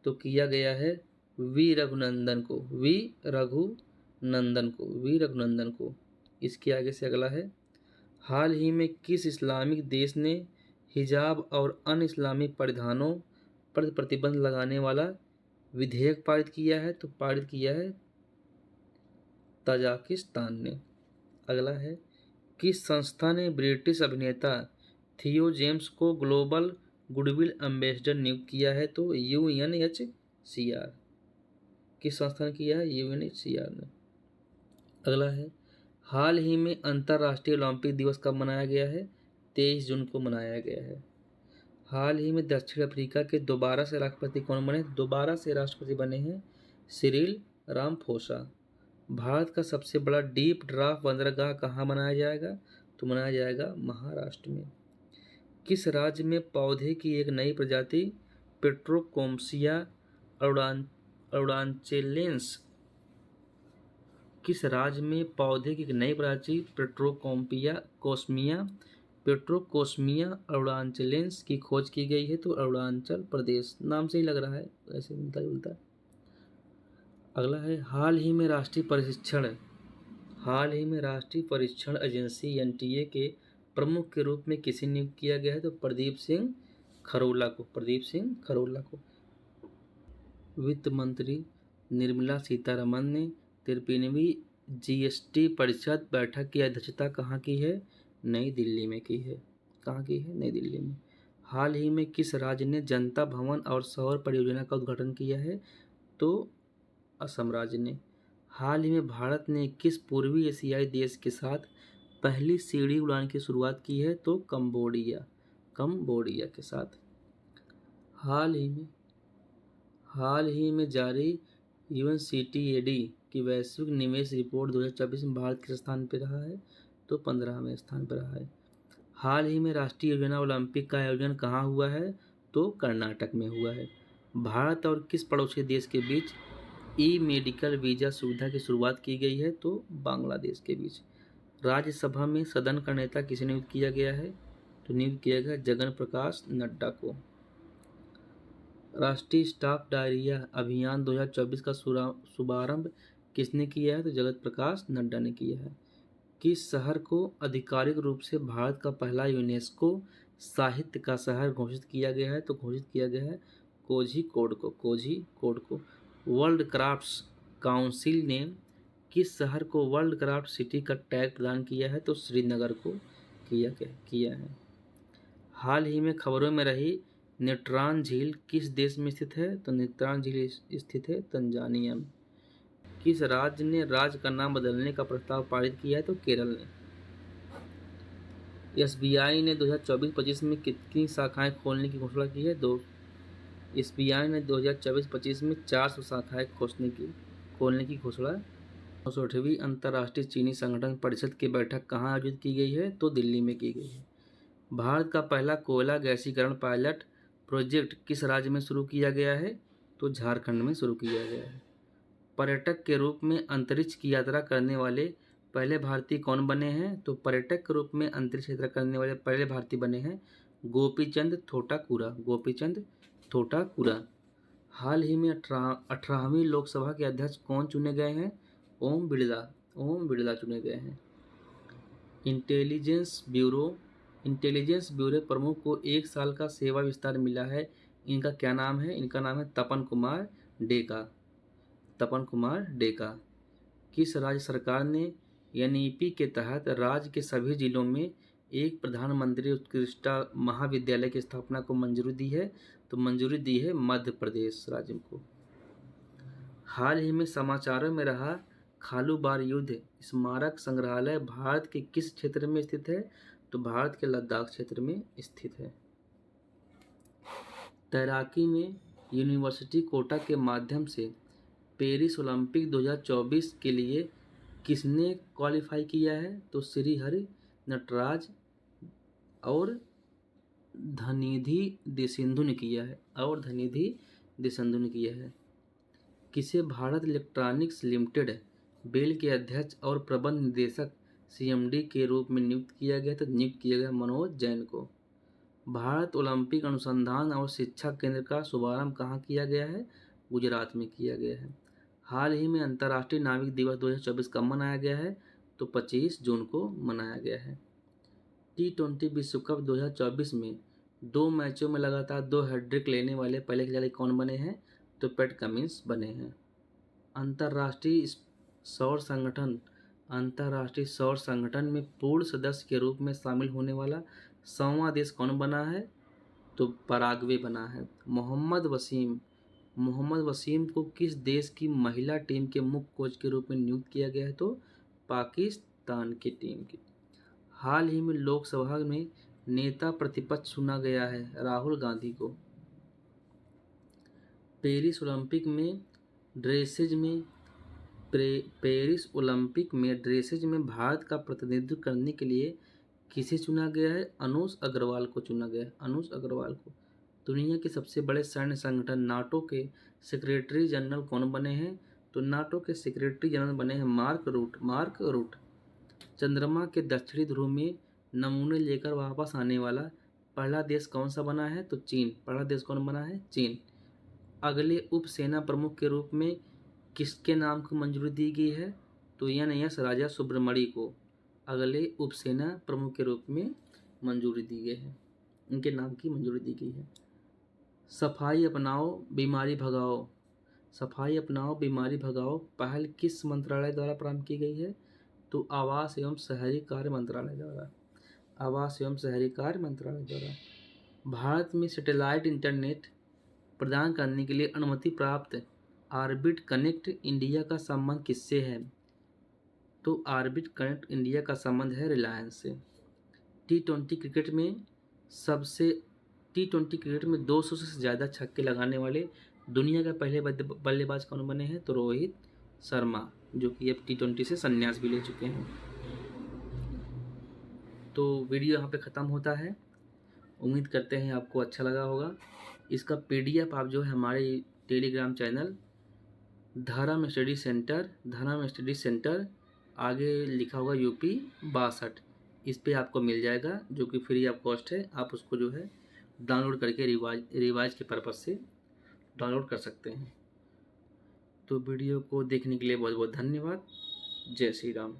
तो किया गया है वी रघुनंदन को। इसके आगे से अगला है हाल ही में किस इस्लामिक देश ने हिजाब और अन्य इस्लामी परिधानों पर प्रतिबंध लगाने वाला विधेयक पारित किया है? तो पारित किया है ताजिकिस्तान ने। अगला है किस संस्था ने ब्रिटिश अभिनेता थियो जेम्स को ग्लोबल गुडविल एम्बेसडर नियुक्त किया है? तो UNHCR। किस संस्था ने किया है? UNHCR ने। अगला है हाल ही में अंतर्राष्ट्रीय ओलंपिक दिवस कब मनाया गया है? 23 जून को मनाया गया है। हाल ही में दक्षिण अफ्रीका के दोबारा से राष्ट्रपति कौन बने? दोबारा से राष्ट्रपति बने हैं सिरिल रामाफोसा। भारत का सबसे बड़ा डीप ड्राफ्ट बंदरगाह कहाँ बनाया जाएगा? तो बनाया जाएगा महाराष्ट्र में। किस राज्य में पौधे की एक नई प्रजाति पेट्रोकोम्सिया अरुणाचलेंस किस राज्य में पौधे की एक नई प्रजाति पेट्रोकोस्मिया अरुणाचलेंस की खोज की गई है? तो अरुणाचल प्रदेश। नाम से ही लग रहा है ऐसे मिलता जुलता। अगला है हाल ही में राष्ट्रीय परीक्षण एजेंसी NTA के प्रमुख के रूप में किसे नियुक्त किया गया है? तो प्रदीप सिंह खरोला को। वित्त मंत्री निर्मला सीतारमण ने 53वीं GST परिषद बैठक की अध्यक्षता कहाँ की है? नई दिल्ली में की है। कहाँ की है? नई दिल्ली में। हाल ही में किस राज्य ने जनता भवन और सौर परियोजना का उद्घाटन किया है? तो असम राज्य ने। हाल ही में भारत ने किस पूर्वी एशियाई देश के साथ पहली सीढ़ी उड़ान की शुरुआत की है? तो कंबोडिया के साथ। हाल ही में जारी UNCTAD की वैश्विक निवेश रिपोर्ट 2024 में भारत किस स्थान पर रहा है? तो 15वें स्थान पर रहा है। हाल ही में राष्ट्रीय योजना ओलंपिक का आयोजन कहाँ हुआ है? तो कर्नाटक में हुआ है। भारत और किस पड़ोसी देश के बीच ई मेडिकल वीज़ा सुविधा की शुरुआत की गई है? तो बांग्लादेश के बीच। राज्यसभा में सदन का नेता किसे नियुक्त किया गया है? तो नियुक्त किया गया जगन प्रकाश नड्डा को। राष्ट्रीय स्टॉप डायरिया अभियान 2024 का शुभारंभ किसने किया है? तो जगत प्रकाश नड्डा ने किया है। किस शहर को आधिकारिक रूप से भारत का पहला यूनेस्को साहित्य का शहर घोषित किया गया है? तो घोषित किया गया है कोझीकोड को। वर्ल्ड क्राफ्ट्स काउंसिल ने किस शहर को वर्ल्ड क्राफ्ट सिटी का टैग प्रदान किया है? तो श्रीनगर को किया है। हाल ही में खबरों में रही नेत्रान झील किस देश में स्थित है? तो नेत्रान झील स्थित है तंजानिया में। किस राज्य ने राज्य का नाम बदलने का प्रस्ताव पारित किया है? तो केरल ने। एसबीआई ने 2024-25 में कितनी शाखाएं खोलने की घोषणा की है? एसबीआई ने 2024-25 में 400 शाखाएं खोलने की घोषणा। 64वीं अंतर्राष्ट्रीय चीनी संगठन परिषद की बैठक कहाँ आयोजित की गई है? तो दिल्ली में की गई है। भारत का पहला कोयला गैसीकरण पायलट प्रोजेक्ट किस राज्य में शुरू किया गया है? तो झारखंड में शुरू किया गया है। पर्यटक के रूप में अंतरिक्ष की यात्रा करने वाले पहले भारतीय कौन बने हैं? तो पर्यटक के रूप में अंतरिक्ष यात्रा करने वाले पहले भारतीय बने हैं गोपीचंद थोटाकुरा। हाल ही में 18वीं लोकसभा के अध्यक्ष कौन चुने गए हैं? ओम बिड़ला चुने गए हैं। इंटेलिजेंस ब्यूरो प्रमुख को 1 साल का सेवा विस्तार मिला है। इनका क्या नाम है? इनका नाम है तपन कुमार डेका। किस राज्य सरकार ने एनईपी के तहत राज्य के सभी जिलों में एक प्रधानमंत्री उत्कृष्ट महाविद्यालय की स्थापना को मंजूरी दी है? तो मंजूरी दी है मध्य प्रदेश राज्य को। हाल ही में समाचारों में रहा खालूबार युद्ध स्मारक संग्रहालय भारत के किस क्षेत्र में स्थित है? तो भारत के लद्दाख क्षेत्र में स्थित है। तैराकी में यूनिवर्सिटी कोटा के माध्यम से पेरिस ओलंपिक 2024 के लिए किसने क्वालिफाई किया है? तो श्रीहरि नटराज और धनिधि देशेंदु ने किया है। किसे भारत इलेक्ट्रॉनिक्स लिमिटेड बेल के अध्यक्ष और प्रबंध निदेशक सीएमडी के रूप में नियुक्त किया गया? तो नियुक्त किया गया मनोज जैन को। भारत ओलंपिक अनुसंधान और शिक्षा केंद्र का शुभारंभ कहाँ किया गया है? गुजरात में किया गया है। हाल ही में अंतर्राष्ट्रीय नाविक दिवस 2024 कब मनाया गया है? तो 25 जून को मनाया गया है। T20 विश्व कप 2024 में 2 मैचों में लगातार 2 हैट्रिक लेने वाले पहले खिलाड़ी कौन बने हैं? तो पैट कमिंस बने हैं। अंतर्राष्ट्रीय सौर संगठन में पूर्ण सदस्य के रूप में शामिल होने वाला 100वां देश कौन बना है? तो पराग्वे बना है। मोहम्मद वसीम को किस देश की महिला टीम के मुख्य कोच के रूप में नियुक्त किया गया है? तो पाकिस्तान की टीम की। हाल ही में लोकसभा में नेता प्रतिपक्ष चुना गया है राहुल गांधी को। पेरिस ओलंपिक में ड्रेसेज में भारत का प्रतिनिधित्व करने के लिए किसे चुना गया है? अनुज अग्रवाल को चुना गया है। दुनिया के सबसे बड़े सैन्य संगठन नाटो के सेक्रेटरी जनरल कौन बने हैं? तो नाटो के सेक्रेटरी जनरल बने हैं मार्क रूट। चंद्रमा के दक्षिणी ध्रुव में नमूने लेकर वापस आने वाला पहला देश कौन सा बना है? तो चीन। पहला देश कौन बना है? चीन। अगले उप सेना प्रमुख के रूप में किसके नाम को मंजूरी दी गई है? तो NS राजा सुब्रमणि को अगले उप सेना प्रमुख के रूप में मंजूरी दी गई है। इनके नाम की मंजूरी दी गई है। सफाई अपनाओ बीमारी भगाओ पहल किस मंत्रालय द्वारा प्रारंभ की गई है? तो आवास एवं शहरी कार्य मंत्रालय द्वारा। भारत में सैटेलाइट इंटरनेट प्रदान करने के लिए अनुमति प्राप्त ऑर्बिट कनेक्ट इंडिया का संबंध किससे है? तो ऑर्बिट कनेक्ट इंडिया का संबंध है रिलायंस से। T20 क्रिकेट में 200 से ज़्यादा छक्के लगाने वाले दुनिया के पहले बल्लेबाज कौन बने हैं? तो रोहित शर्मा, जो कि अब T20 से संन्यास भी ले चुके हैं। तो वीडियो यहाँ पे ख़त्म होता है। उम्मीद करते हैं आपको अच्छा लगा होगा। इसका PDF आप जो है हमारे टेलीग्राम चैनल धर्म स्टडी सेंटर आगे लिखा होगा UP 62, इस पे आपको मिल जाएगा, जो कि फ्री ऑफ कॉस्ट है। आप उसको जो है डाउनलोड करके रिवाइज के पर्पज़ से डाउनलोड कर सकते हैं। तो वीडियो को देखने के लिए बहुत बहुत धन्यवाद। जय श्री राम।